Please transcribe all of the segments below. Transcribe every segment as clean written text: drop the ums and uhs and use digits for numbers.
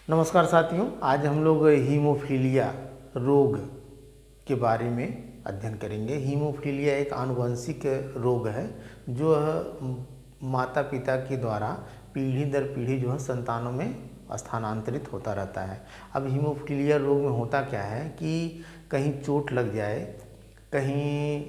नमस्कार साथियों, आज हम लोग हीमोफीलिया रोग के बारे में अध्ययन करेंगे। हीमोफीलिया एक आनुवंशिक रोग है जो माता पिता के द्वारा पीढ़ी दर पीढ़ी जो है संतानों में स्थानांतरित होता रहता है। अब हीमोफीलिया रोग में होता क्या है कि कहीं चोट लग जाए, कहीं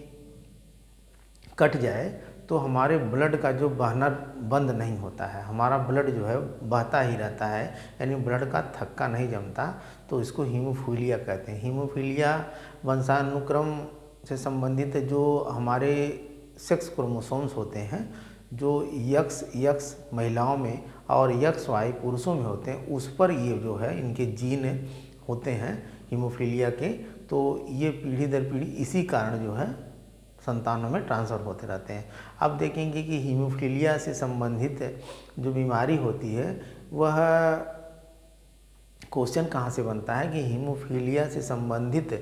कट जाए तो हमारे ब्लड का जो बहना बंद नहीं होता है, हमारा ब्लड जो है बहता ही रहता है, यानी ब्लड का थक्का नहीं जमता, तो इसको हीमोफीलिया कहते हैं। हीमोफीलिया वंशानुक्रम से संबंधित जो हमारे सेक्स क्रोमोसोम्स होते हैं, जो यक्स महिलाओं में और XY पुरुषों में होते हैं, उस पर ये जो है इनके जीन होते हैं हीमोफीलिया के। तो ये पीढ़ी दर पीढ़ी इसी कारण जो है संतानों में ट्रांसफ़र होते रहते हैं। अब देखेंगे कि हीमोफीलिया से संबंधित जो बीमारी होती है वह क्वेश्चन कहाँ से बनता है कि हीमोफीलिया से संबंधित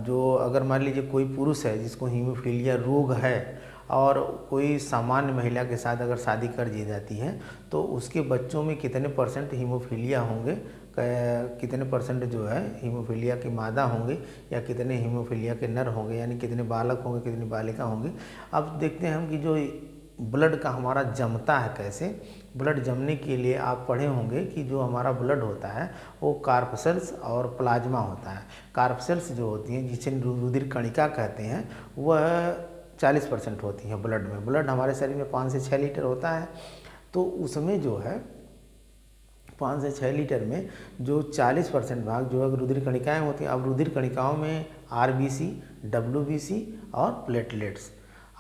जो अगर मान लीजिए कोई पुरुष है जिसको हीमोफीलिया रोग है और कोई सामान्य महिला के साथ अगर शादी कर दी जाती है तो उसके बच्चों में कितने % हीमोफीलिया होंगे, कितने % जो है हीमोफीलिया के मादा होंगे या कितने हीमोफीलिया के नर होंगे, यानी कितने बालक होंगे, कितनी बालिका होंगी। अब देखते हैं हम कि जो ब्लड का हमारा जमता है, कैसे ब्लड जमने के लिए आप पढ़े होंगे कि जो हमारा ब्लड होता है वो कार्पसेल्स और प्लाज्मा होता है। कार्पसेल्स जो होती हैं जिसे रुधिर कणिका कहते हैं वह 40% होती हैं ब्लड में। ब्लड हमारे शरीर में 5 से 6 लीटर होता है, तो उसमें जो है 5 से 6 लीटर में जो 40% भाग जो है रुधिर कणिकाएँ होती हैं। अब रुधिर कणिकाओं में RBC, WBC और प्लेटलेट्स।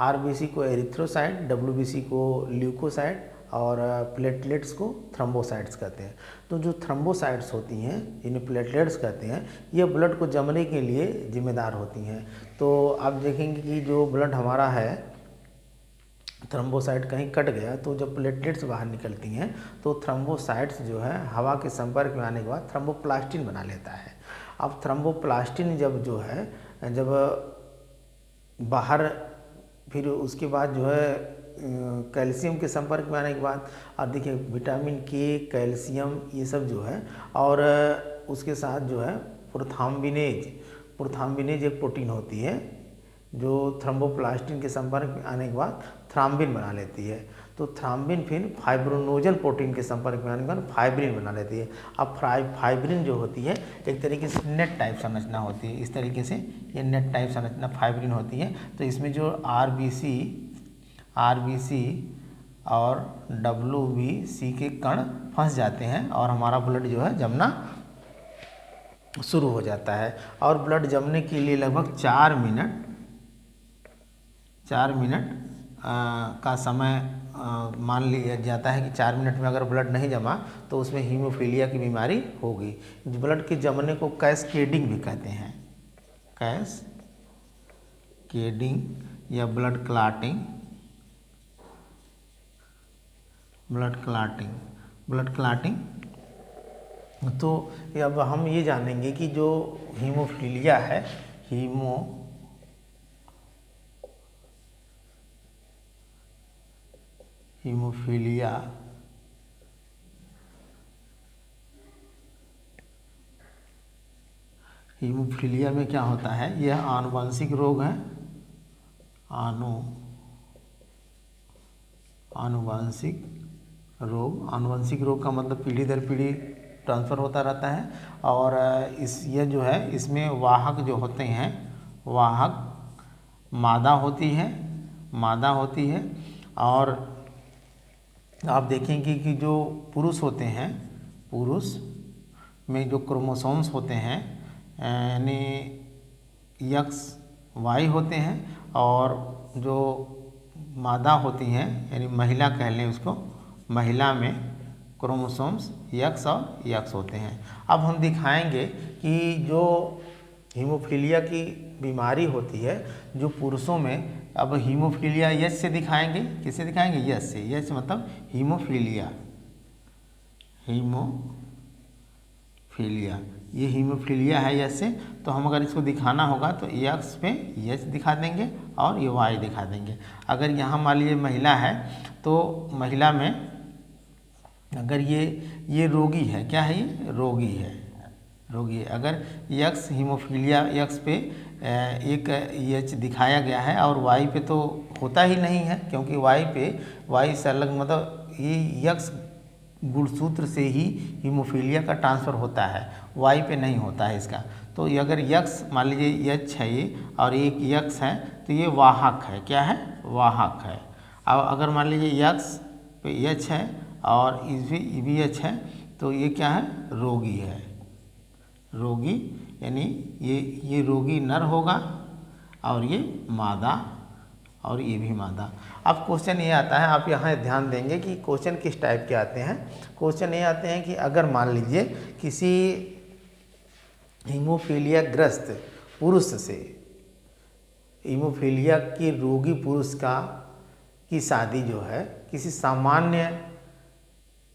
RBC को एरिथ्रोसाइट, WBC को ल्यूकोसाइट और प्लेटलेट्स को थ्रोम्बोसाइट्स कहते हैं। तो जो थ्रोम्बोसाइट्स होती हैं, इन्हें प्लेटलेट्स कहते हैं, ये ब्लड को जमने के लिए जिम्मेदार होती हैं। तो आप देखेंगे कि जो ब्लड हमारा है, थ्रोम्बोसाइट कहीं कट गया तो जब प्लेटलेट्स बाहर निकलती हैं तो थ्रोम्बोसाइट्स जो है हवा के संपर्क में आने के बाद थ्रोम्बोप्लास्टिन बना लेता है। अब थ्रोम्बोप्लास्टिन जब बाहर, फिर उसके बाद जो है कैल्शियम के संपर्क में आने के बाद, अब देखिए विटामिन के, कैल्शियम, ये सब जो है, और उसके साथ जो है प्रोथाम्बिनेज एक प्रोटीन होती है जो थ्रोम्बोप्लास्टिन के संपर्क में आने के बाद थ्राम्बिन बना लेती है। तो थ्राम्बिन फिर फाइब्रोनोजल प्रोटीन के संपर्क में आने के बाद फाइब्रिन बना लेती है। अब फाइब्रिन जो होती है एक तरीके से नेट टाइप संरचना होती है, इस तरीके से ये नेट टाइप संरचना फाइब्रिन होती है। तो इसमें जो RBC और WBC के कण फंस जाते हैं और हमारा ब्लड जो है जमना शुरू हो जाता है। और ब्लड जमने के लिए लगभग 4 मिनट का समय मान लिया जाता है कि 4 मिनट में अगर ब्लड नहीं जमा तो उसमें हीमोफीलिया की बीमारी होगी। ब्लड के जमने को कैस्केडिंग भी कहते हैं, कैस्केडिंग या ब्लड क्लाटिंग। तो अब हम ये जानेंगे कि जो हीमोफीलिया है, हीमोफीलिया में क्या होता है। यह आनुवंशिक रोग है, आनुवंशिक रोग का मतलब पीढ़ी दर पीढ़ी ट्रांसफ़र होता रहता है। और यह जो है इसमें वाहक जो होते हैं, वाहक मादा होती है। और आप देखेंगे कि जो पुरुष होते हैं, पुरुष में जो क्रोमोसोम्स होते हैं यानी XY होते हैं, और जो मादा होती हैं यानी महिला कह लें उसको, महिला में क्रोमोसोम्स X और X होते हैं। अब हम दिखाएंगे कि जो हीमोफीलिया की बीमारी होती है जो पुरुषों में, अब हीमोफीलिया यश से दिखाएंगे, किससे दिखाएंगे, यश से। यश मतलब हीमोफीलिया, ये हीमोफीलिया है यश से। तो हम अगर इसको दिखाना होगा तो X पे यश दिखा देंगे और ये Y दिखा देंगे। अगर यहाँ मान लीजिए महिला है तो महिला में अगर ये रोगी है, क्या है ये रोगी है, रोगी है। अगर यक्स हीमोफीलिया यक्स पे एक एच दिखाया गया है और वाई पे तो होता ही नहीं है, क्योंकि वाई से अलग, मतलब ये यक्स गुणसूत्र से ही हीमोफीलिया का ट्रांसफ़र होता है, वाई पे नहीं होता है इसका। तो ये अगर यक्स मान लीजिए एच है ये और एक यक्स है तो ये वाहक है, क्या है, वाहक है। अब अगर मान लीजिए यक्स पे एच है और इस भी एच है तो ये क्या है, रोगी है, रोगी, यानी ये रोगी नर होगा और ये मादा और ये भी मादा। अब क्वेश्चन ये आता है, आप यहाँ ध्यान देंगे कि क्वेश्चन किस टाइप के आते हैं। क्वेश्चन ये आते हैं कि अगर मान लीजिए किसी हीमोफीलिया ग्रस्त पुरुष से हीमोफीलिया के रोगी पुरुष की शादी जो है किसी सामान्य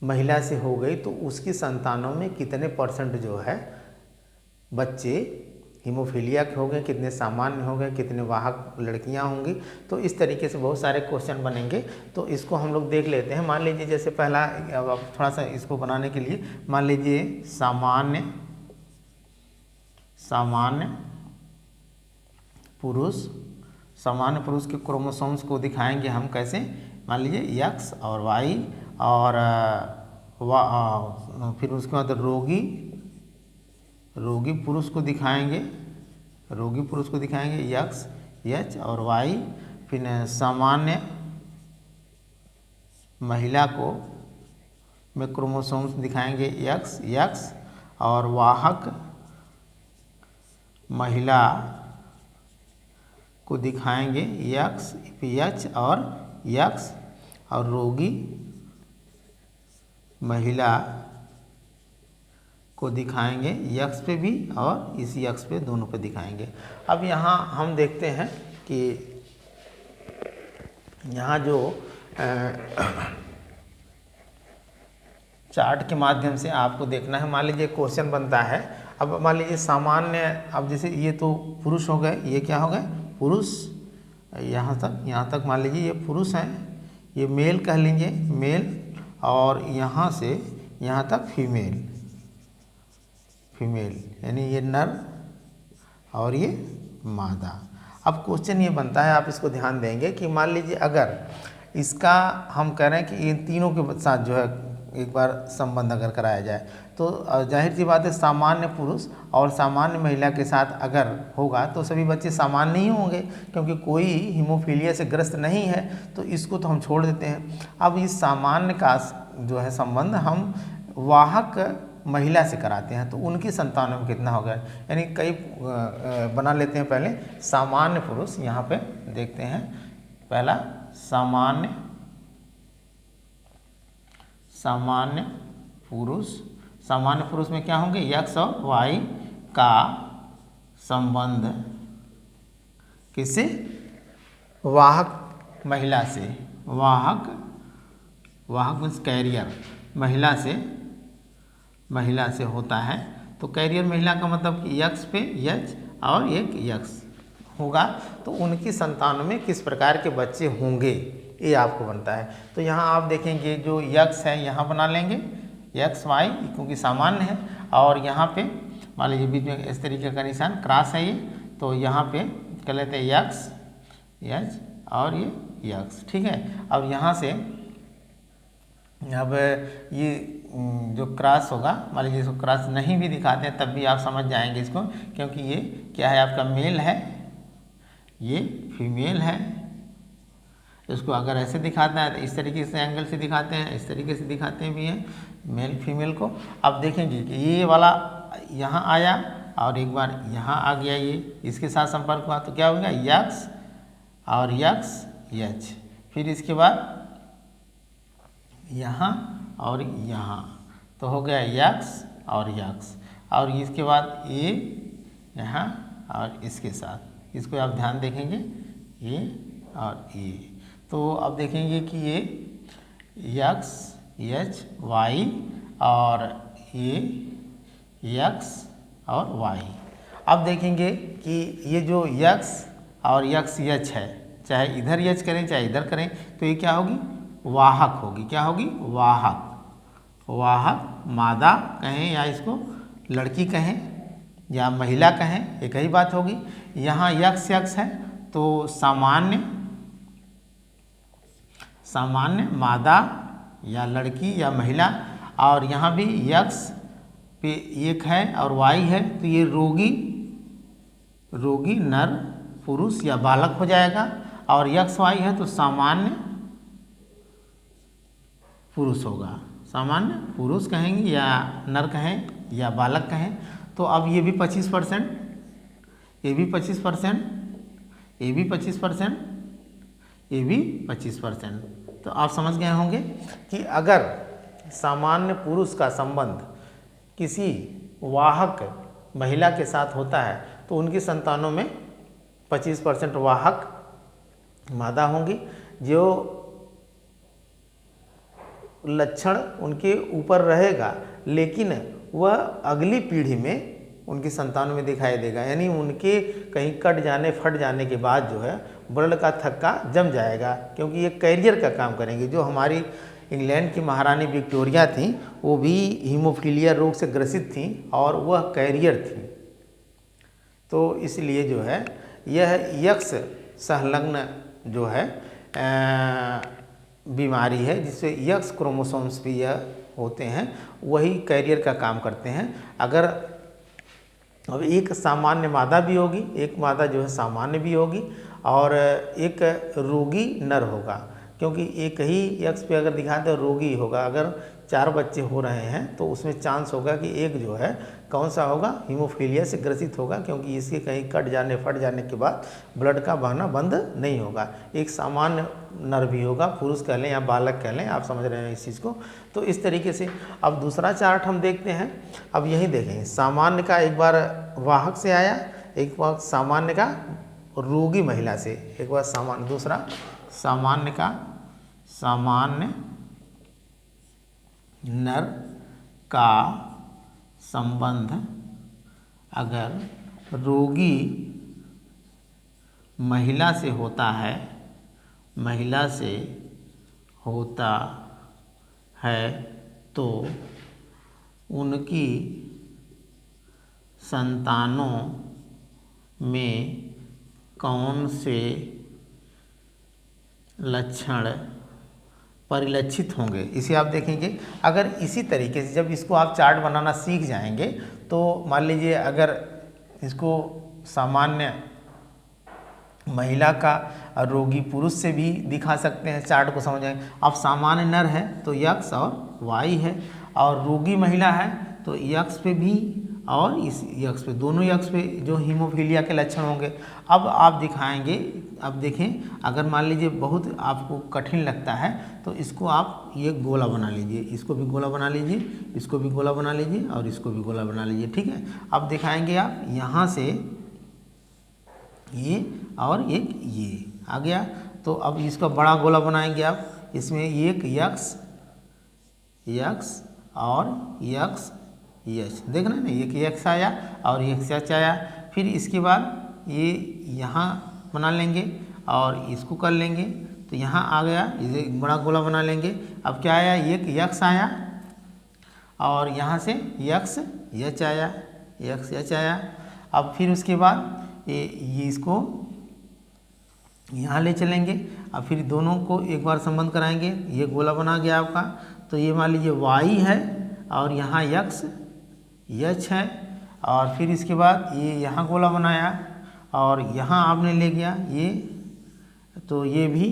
महिला से हो गई, तो उसकी संतानों में कितने % जो है बच्चे हीमोफीलिया के हो गए, कितने सामान्य हो गए, कितने वाहक लड़कियां होंगी। तो इस तरीके से बहुत सारे क्वेश्चन बनेंगे, तो इसको हम लोग देख लेते हैं। मान लीजिए जैसे पहला, अब थोड़ा सा इसको बनाने के लिए मान लीजिए सामान्य पुरुष के क्रोमोसोम्स को दिखाएंगे हम कैसे, मान लीजिए एक्स और वाई, और फिर उसके बाद रोगी पुरुष को दिखाएंगे, एक्स एच और वाई। फिर सामान्य महिला को में क्रोमोसोम्स दिखाएंगे एक्स और वाहक महिला को दिखाएंगे एक्स एच और एक्स, और रोगी महिला को दिखाएंगे यक्स पे भी और इस यक्स पे, दोनों पे दिखाएंगे। अब यहाँ हम देखते हैं कि यहाँ जो चार्ट के माध्यम से आपको देखना है। मान लीजिए क्वेश्चन बनता है, अब मान लीजिए सामान्य, अब जैसे ये तो पुरुष हो गए, ये क्या हो गए, पुरुष, यहाँ तक मान लीजिए ये पुरुष हैं, ये मेल कह लीजिए, मेल, और यहाँ से यहाँ तक फीमेल, यानी ये नर और ये मादा। अब क्वेश्चन ये बनता है, आप इसको ध्यान देंगे कि मान लीजिए अगर इसका हम कह रहे हैं कि इन तीनों के साथ जो है एक बार संबंध अगर कराया जाए, तो जाहिर सी बात है सामान्य पुरुष और सामान्य महिला के साथ अगर होगा तो सभी बच्चे सामान्य ही होंगे, क्योंकि कोई हीमोफीलिया से ग्रस्त नहीं है, तो इसको तो हम छोड़ देते हैं। अब इस सामान्य का जो है संबंध हम वाहक महिला से कराते हैं, तो उनकी संतानों में कितना होगा, यानी कई बना लेते हैं। पहले सामान्य पुरुष, यहाँ पे देखते हैं, पहला सामान्य पुरुष में क्या होंगे, एक्स और वाई का संबंध किससे, वाहक महिला से, वाहक मीन्स कैरियर महिला से होता है। तो कैरियर महिला का मतलब कि यक्स पे एच और एक यक्स होगा, तो उनकी संतानों में किस प्रकार के बच्चे होंगे, ये आपको बनता है। तो यहाँ आप देखेंगे जो यक्स है यहाँ बना लेंगे एक्स वाई, क्योंकि सामान्य है, और यहाँ पे मान लीजिए बीच में इस तरीके का निशान क्रॉस है ये, तो यहाँ पे कर लेते हैं यक्स एच और ये यक्स, ठीक है। अब यहाँ से अब ये जो क्रॉस होगा, मान लीजिए इसको क्रॉस नहीं भी दिखाते हैं तब भी आप समझ जाएंगे इसको, क्योंकि ये क्या है, आपका मेल है, ये फीमेल है। इसको अगर ऐसे दिखाते हैं तो इस तरीके से एंगल से दिखाते हैं, इस तरीके से दिखाते भी हैं मेल फीमेल को। अब देखेंगे कि ये वाला यहाँ आया और एक बार यहाँ आ गया, ये इसके साथ संपर्क हुआ तो क्या हो गया, यक्स और यक्स एच, फिर इसके बाद यहाँ और यहाँ, तो हो गया यक्स और यक्स, और इसके बाद ये यहाँ और इसके साथ, इसको आप ध्यान देखेंगे ये और ये। तो अब देखेंगे कि ये यक्स एच वाई और ये यक्स और वाई। अब देखेंगे कि ये जो यक्स और यक्स एच है, चाहे इधर एच करें चाहे इधर करें, तो ये क्या होगी, वाहक होगी, क्या होगी, वाहक, वाहक मादा कहें या इसको लड़की कहें या महिला कहें, एक ही बात होगी। यहाँ यक्स यक्स है तो सामान्य मादा या लड़की या महिला, और यहाँ भी यक्स पे एक है और वाई है तो ये रोगी नर पुरुष या बालक हो जाएगा, और यक्स वाई है तो सामान्य पुरुष होगा, सामान्य पुरुष कहेंगे या नर कहें या बालक कहें। तो अब ये भी 25%, ये भी 25%, ये भी 25%, ये भी 25%। तो आप समझ गए होंगे कि अगर सामान्य पुरुष का संबंध किसी वाहक महिला के साथ होता है तो उनकी संतानों में 25% वाहक मादा होंगी। जो लक्षण उनके ऊपर रहेगा लेकिन वह अगली पीढ़ी में उनकी संतानों में दिखाई देगा, यानी उनके कहीं कट जाने फट जाने के बाद जो है ब्लड का थक्का जम जाएगा, क्योंकि ये कैरियर का काम करेंगे। जो हमारी इंग्लैंड की महारानी विक्टोरिया थी वो भी हीमोफीलिया रोग से ग्रसित थी और वह कैरियर थी। तो इसलिए जो है यह यक्स संलग्न जो है बीमारी है, जिससे यक्स क्रोमोसोम्स भी यह होते हैं, वही कैरियर का काम करते हैं। अगर अब एक सामान्य मादा भी होगी, एक मादा जो है सामान्य भी होगी और एक रोगी नर होगा, क्योंकि एक ही यक्स पे अगर दिखाते तो रोगी होगा। अगर 4 बच्चे हो रहे हैं तो उसमें चांस होगा कि एक जो है कौन सा होगा, हीमोफीलिया से ग्रसित होगा, क्योंकि इसके कहीं कट जाने फट जाने के बाद ब्लड का बहना बंद नहीं होगा। एक सामान्य नर भी होगा, पुरुष कह लें या बालक कह लें, आप समझ रहे हैं इस चीज़ को। तो इस तरीके से अब दूसरा चार्ट हम देखते हैं। अब यही देखें, सामान्य का एक बार वाहक से आया, एक बार सामान्य का रोगी महिला से, एक बार सामान्य, दूसरा सामान्य का सामान्य नर का संबंध अगर रोगी महिला से होता है, महिला से होता है तो उनकी संतानों में कौन से लक्षण परिलक्षित होंगे, इसे आप देखेंगे। अगर इसी तरीके से जब इसको आप चार्ट बनाना सीख जाएंगे तो मान लीजिए अगर इसको सामान्य महिला का और रोगी पुरुष से भी दिखा सकते हैं, चार्ट को समझ जाएंगे। अब सामान्य नर है तो यक्स और वाई है, और रोगी महिला है तो यक्स पे भी और इस यक्स पे, दोनों यक्स पे जो हीमोफीलिया के लक्षण होंगे। अब आप दिखाएंगे, अब देखें, अगर मान लीजिए बहुत आपको कठिन लगता है तो इसको आप ये गोला बना लीजिए, इसको भी गोला बना लीजिए, इसको भी गोला बना लीजिए और इसको भी गोला बना लीजिए, ठीक है। अब दिखाएंगे आप यहाँ से ये और एक ये आ गया, तो अब इसका बड़ा गोला बनाएंगे आप। इसमें एक यक्स और यक्स यच, देखना ना, एक यक्स आया और एक यच आया। फिर इसके बाद ये यहाँ बना लेंगे और इसको कर लेंगे तो यहाँ आ गया, इसे बड़ा गोला बना लेंगे। अब क्या आया, एक यक्स आया और यहाँ से यक्स यच आया, यक्स यच आया। अब फिर उसके बाद ये इसको यहाँ ले चलेंगे। अब फिर दोनों को एक बार संबंध कराएंगे, ये गोला बना गया आपका। तो ये मान लीजिए वाई है और यहाँ यक्स यच है, और फिर इसके बाद ये यहाँ गोला बनाया और यहाँ आपने ले गया ये, तो ये भी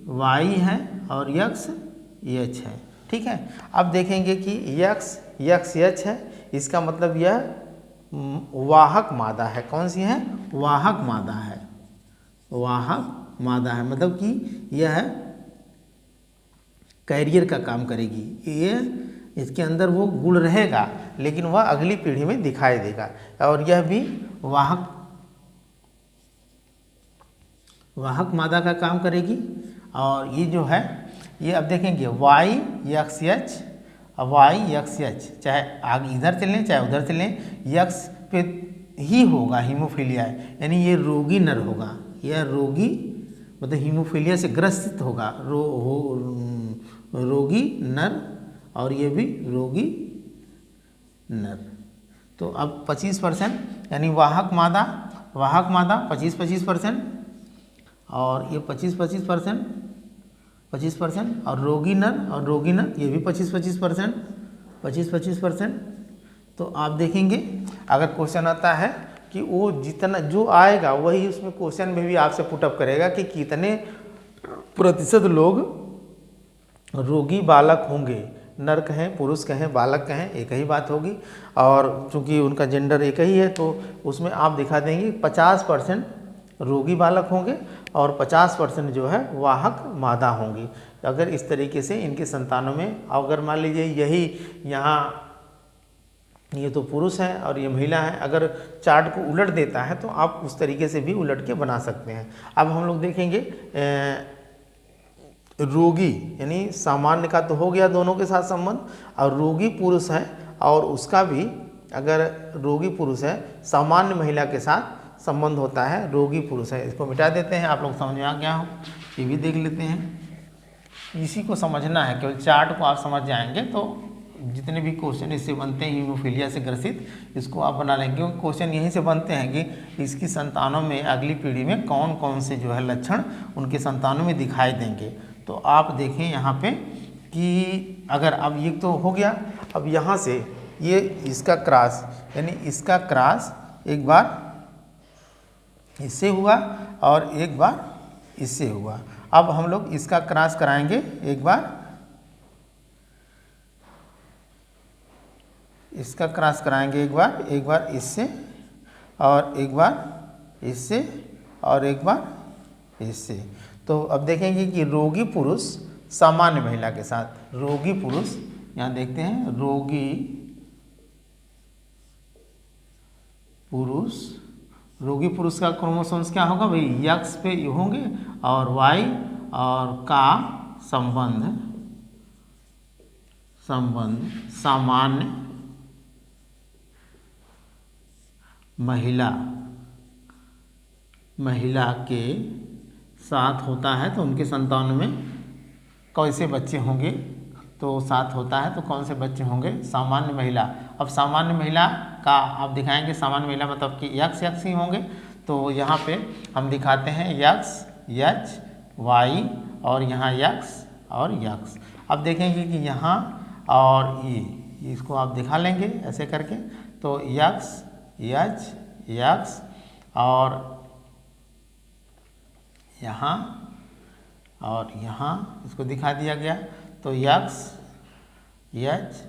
वाई है और यक्स यच है, ठीक है। अब देखेंगे कि यक्स यच है, इसका मतलब यह वाहक मादा है। कौन सी है, वाहक मादा है, वाहक मादा है, मतलब कि यह कैरियर का काम करेगी, ये इसके अंदर वो गुण रहेगा लेकिन वह अगली पीढ़ी में दिखाई देगा। और यह भी वाहक मादा का काम करेगी। और ये जो है ये अब देखेंगे वाई यक्स यच, वाई यक्स यच, चाहे आगे इधर चलें चाहे उधर चलें, यक्स पे ही होगा हीमोफीलिया, यानी ये रोगी नर होगा, यह रोगी मतलब हीमोफीलिया से ग्रसित होगा, रोगी नर और ये भी रोगी नर। तो अब 25% यानी वाहक मादा 25% और ये 25% और रोगी नर ये भी 25%। तो आप देखेंगे अगर क्वेश्चन आता है कि वो जितना जो आएगा वही उसमें क्वेश्चन में भी आपसे पुटअप करेगा कि कितने प्रतिशत लोग रोगी बालक होंगे, नर कहें पुरुष कहें बालक कहें एक ही बात होगी, और चूंकि उनका जेंडर एक ही है तो उसमें आप दिखा देंगे 50% रोगी बालक होंगे और 50% जो है वाहक मादा होंगी। अगर इस तरीके से इनके संतानों में, अगर मान लीजिए यही यहाँ ये तो पुरुष है और ये महिला है, अगर चार्ट को उलट देता है तो आप उस तरीके से भी उलट के बना सकते हैं। अब हम लोग देखेंगे रोगी यानी सामान्य का तो हो गया दोनों के साथ संबंध, और रोगी पुरुष है और उसका भी अगर रोगी पुरुष है सामान्य महिला के साथ संबंध होता है, रोगी पुरुष है। इसको मिटा देते हैं, आप लोग समझ में आ गया हो, ये भी देख लेते हैं। इसी को समझना है, केवल चार्ट को आप समझ जाएंगे तो जितने भी क्वेश्चन इससे बनते हैं हीमोफीलिया से ग्रसित, इसको आप बना लेंगे। क्योंकि क्वेश्चन यहीं से बनते हैं कि इसकी संतानों में अगली पीढ़ी में कौन कौन से जो है लक्षण उनके संतानों में दिखाई देंगे। तो आप देखें यहाँ पे कि अगर अब ये तो हो गया, अब यहाँ से ये इसका क्रॉस यानी इसका क्रॉस एक बार इससे हुआ और एक बार इससे हुआ। अब हम लोग इसका क्रॉस कराएंगे, एक बार इसका क्रॉस कराएंगे, एक बार इससे और एक बार इससे और एक बार इससे। तो अब देखेंगे कि रोगी पुरुष सामान्य महिला के साथ, रोगी पुरुष यहाँ देखते हैं, रोगी पुरुष का क्रोमोसोम्स क्या होगा भाई, यक्स पे होंगे और वाई और का संबंध सामान्य महिला के साथ होता है तो उनके संतानों में कैसे बच्चे होंगे, तो साथ होता है तो कौन से बच्चे होंगे, सामान्य महिला। अब सामान्य महिला का आप दिखाएंगे, सामान्य महिला मतलब कि यक्स ही होंगे। तो यहाँ पे हम दिखाते हैं यक्स एच वाई और यहाँ यक्स और यक्स। अब देखेंगे कि यहाँ और ये इसको आप दिखा लेंगे ऐसे करके, तो यक्स एच यक्स और यहाँ और यहाँ इसको दिखा दिया गया। तो यक्स एच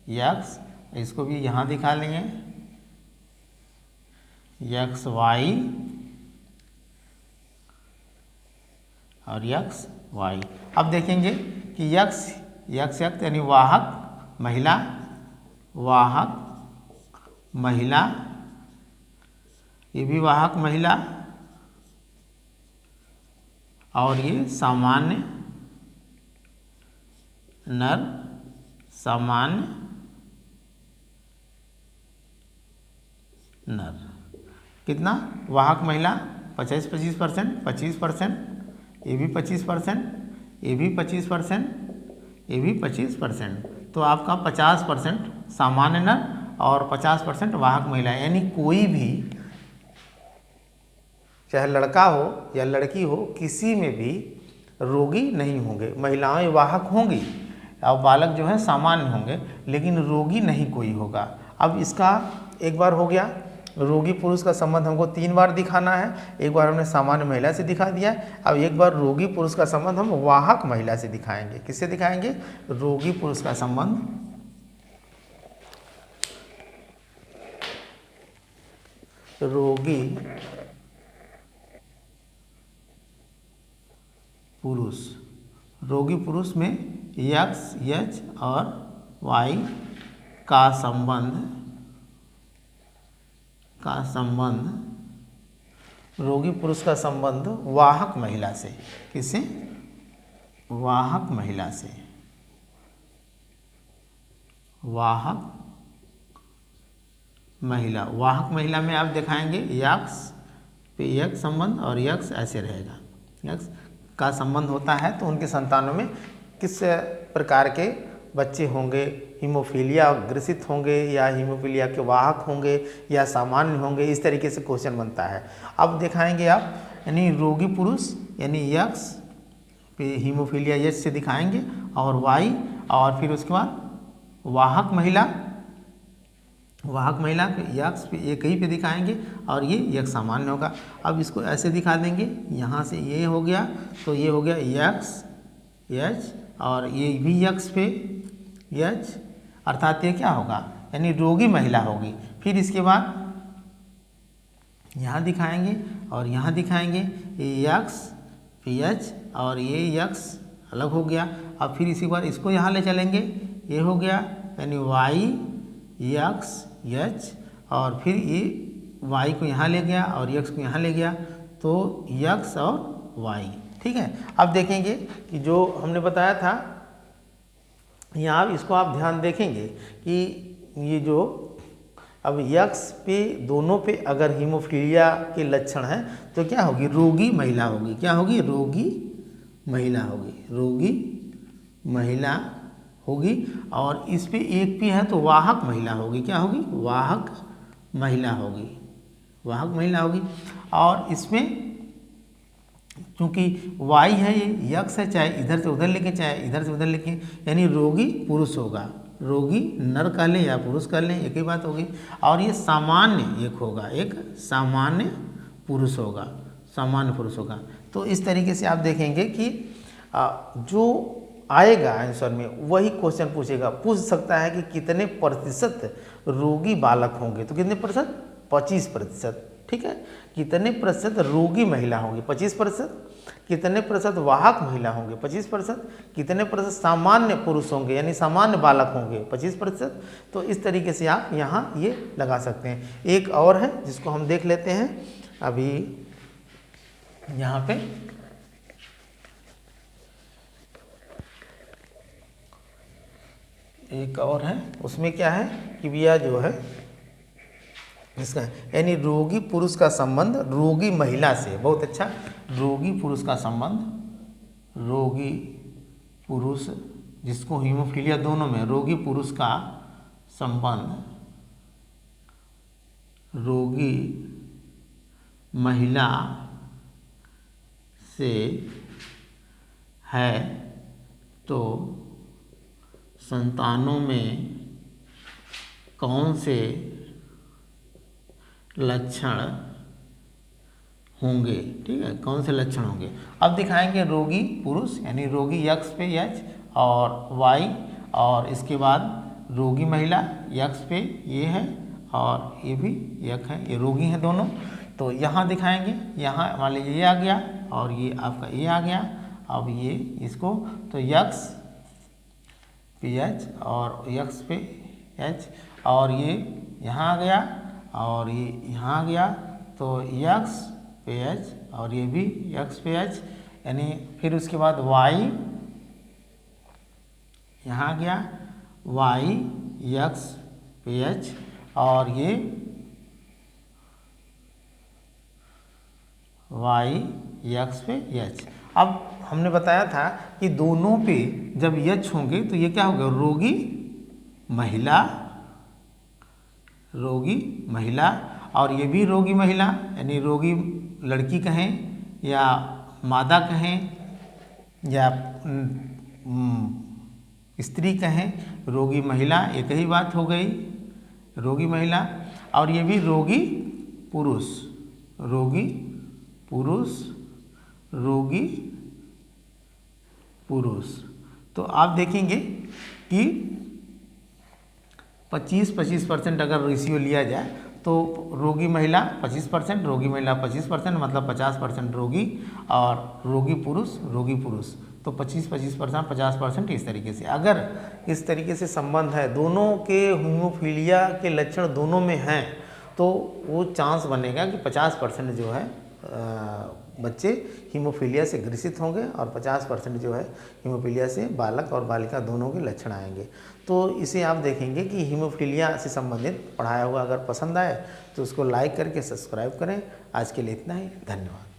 यक्स, इसको भी यहाँ दिखा लेंगे, यक्स वाई और यक्स वाई। अब देखेंगे कि यक्स यानी वाहक महिला, ये भी वाहक महिला और ये सामान्य नर, कितना वाहक महिला 25%, ये भी 25%, ये भी 25%, ये भी 25%। तो आपका 50% सामान्य नर और 50% वाहक महिला, यानी कोई भी चाहे लड़का हो या लड़की हो किसी में भी रोगी नहीं होंगे। महिलाएं वाहक होंगी और बालक जो है सामान्य होंगे, लेकिन रोगी नहीं कोई होगा। अब इसका एक बार हो गया, रोगी पुरुष का संबंध हमको 3 बार दिखाना है। एक बार हमने सामान्य महिला से दिखा दिया, अब एक बार रोगी पुरुष का संबंध हम वाहक महिला से दिखाएंगे। किससे दिखाएंगे, रोगी पुरुष का संबंध रोगी पुरुष में यक्स एच और वाई का संबंध रोगी पुरुष का संबंध वाहक महिला से, किससे, वाहक महिला से, वाहक महिला में आप दिखाएंगे यक्स पे यक्स संबंध और यक्स ऐसे रहेगा, यक्स का संबंध होता है तो उनके संतानों में किस प्रकार के बच्चे होंगे हीमोफीलिया ग्रसित होंगे या हीमोफीलिया के वाहक होंगे या सामान्य होंगे, इस तरीके से क्वेश्चन बनता है। अब दिखाएंगे आप, यानी रोगी पुरुष यानी यक्स पे हीमोफीलिया एच से दिखाएंगे और वाई, और फिर उसके बाद वाहक महिला पे यक्स पे एक ही पे दिखाएंगे और ये एक सामान्य होगा। अब इसको ऐसे दिखा देंगे, यहाँ से ये हो गया तो ये हो गया यक्स एच और ये भी यक्स पे एच, अर्थात ये क्या होगा, यानी रोगी महिला होगी। फिर इसके बाद यहाँ दिखाएंगे और यहाँ दिखाएंगे, ये यक्स पे एच और ये यक्स अलग हो गया। अब फिर इसी बार इसको यहाँ ले चलेंगे, ये हो गया यानी वाई यक्स एच और फिर ये वाई को यहाँ ले गया और यक्स को यहाँ ले गया, तो यक्स और वाई। ठीक है, अब देखेंगे कि जो हमने बताया था यहाँ, इसको आप ध्यान देखेंगे कि ये जो अब यक्स पे दोनों पे अगर हीमोफीलिया के लक्षण हैं तो क्या होगी, रोगी महिला होगी। क्या होगी, रोगी महिला होगी, रोगी महिला होगी। और इस पे एक पे है तो वाहक महिला होगी। क्या होगी, वाहक महिला होगी, वाहक महिला होगी। और इसमें क्योंकि वाई है, ये यक्स है, चाहे इधर से उधर लेके चाहे इधर से उधर लेके, यानी रोगी पुरुष होगा। रोगी नर कह लें या पुरुष कह लें, एक ही बात होगी। और ये सामान्य एक होगा, एक सामान्य पुरुष होगा, सामान्य पुरुष होगा। तो इस तरीके से आप देखेंगे कि जो आएगा आंसर में वही क्वेश्चन पूछ सकता है कि कितने प्रतिशत रोगी बालक होंगे, तो कितने प्रतिशत, 25%। ठीक है, कितने प्रतिशत रोगी महिला होंगी, 25%। कितने प्रतिशत वाहक महिला होंगे, 25%। कितने प्रतिशत सामान्य पुरुष होंगे यानी सामान्य बालक होंगे, 25%। तो इस तरीके से आप यहाँ ये लगा सकते हैं। एक और है जिसको हम देख लेते हैं अभी यहाँ पे, एक और है, उसमें क्या है कि भैया जो है इसका यानी रोगी पुरुष का संबंध रोगी महिला से, बहुत अच्छा, रोगी पुरुष का संबंध, रोगी पुरुष जिसको हीमोफीलिया दोनों में, रोगी पुरुष का संबंध रोगी महिला से है तो संतानों में कौन से लक्षण होंगे। ठीक है, कौन से लक्षण होंगे। अब दिखाएंगे रोगी पुरुष यानी रोगी यक्स पे एच और वाई, और इसके बाद रोगी महिला यक्स पे ये है और ये भी यक है, ये रोगी हैं दोनों। तो यहाँ दिखाएंगे, यहाँ मान लीजिए ये आ गया और ये आपका ये आ गया। अब ये इसको तो यक्स पे एच और यक्स पे एच और ये यहाँ आ गया और ये यहाँ आ गया, तो यक्स पे एच और ये भी यक्स पे एच, यानी फिर उसके बाद वाई यहाँ आ गया, वाई यक्स पे एच और ये वाई यक्स पे एच। अब हमने बताया था कि दोनों पे जब एच होंगे तो ये क्या होगा, रोगी महिला, रोगी महिला, और ये भी रोगी महिला यानी रोगी लड़की कहें या मादा कहें या स्त्री कहें, रोगी महिला, एक ही बात हो गई, रोगी महिला। और ये भी रोगी पुरुष, रोगी पुरुष, रोगी पुरुष। तो आप देखेंगे कि 25-25% अगर रेशियो लिया जाए तो रोगी महिला 25%, रोगी महिला 25%, मतलब 50% रोगी और रोगी पुरुष, रोगी पुरुष। तो 25-25%, 50% इस तरीके से। अगर इस तरीके से संबंध है, दोनों के हीमोफीलिया के लक्षण दोनों में हैं, तो वो चांस बनेगा कि 50% जो है बच्चे हीमोफीलिया से ग्रसित होंगे और 50% जो है हीमोफीलिया से बालक और बालिका दोनों के लक्षण आएंगे। तो इसे आप देखेंगे कि हीमोफीलिया से संबंधित पढ़ाया हुआ अगर पसंद आए तो उसको लाइक करके सब्सक्राइब करें। आज के लिए इतना ही, धन्यवाद।